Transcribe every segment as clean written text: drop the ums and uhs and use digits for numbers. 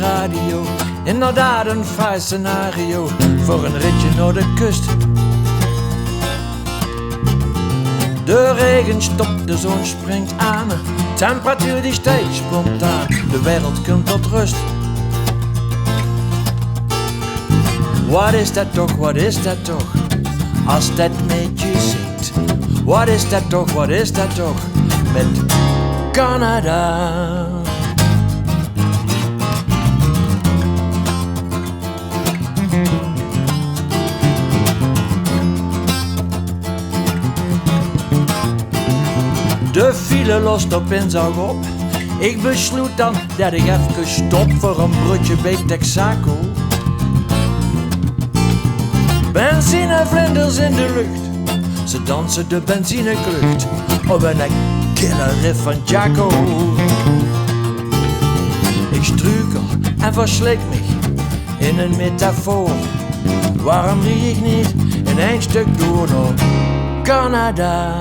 radio. Inderdaad een fraai scenario voor een ritje naar de kust. De regen stopt, de zon springt aan. Temperatuur die stijgt spontaan. De wereld komt tot rust. Wat is dat toch, wat is dat toch? Als dat met je zingt. Wat is dat toch, wat is dat toch? Met Canada. De file lost op inzag op. Ik besloot dan dat ik even stop voor een broodje bij Texaco. Benzinevlinders in de lucht, ze dansen de benzineklucht op een killer riff van Jaco. Ik struikel en verslik mich in een metafoor. Waarom rieg ik niet in één stuk door naar Canada?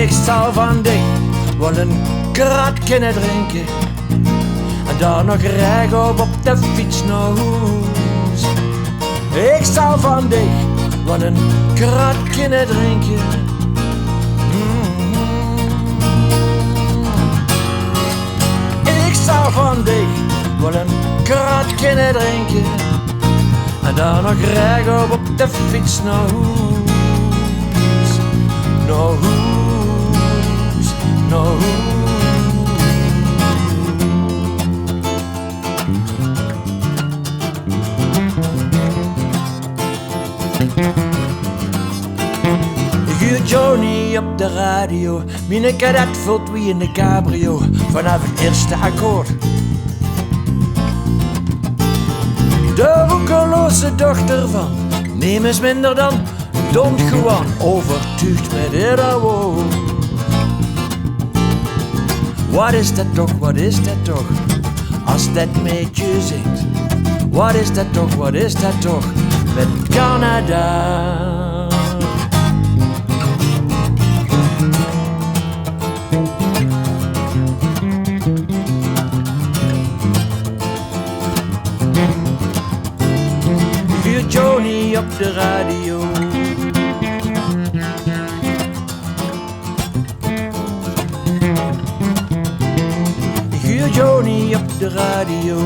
Ik zou van dich wel een krat kunnen drinken en daar nog rechtop op de fiets naar huis. Ik zou van dich wel een krat kunnen drinken. Ik zou van dich wel een krat kunnen drinken en daar nog rechtop op de fiets naar huis. Naar huis, naar huis. Ik huur Johnny op de radio, mijn cadet vult wie in de cabrio, vanaf het eerste akkoord. De roekeloze dochter van, neem eens minder dan Don Juan, overtuigd met ieder woord. Wat is dat toch, wat is dat toch, als dat met je zingt. Wat is dat toch, wat is dat toch, met Canada. Huur Johnny op de radio. Huur Johnny op de radio.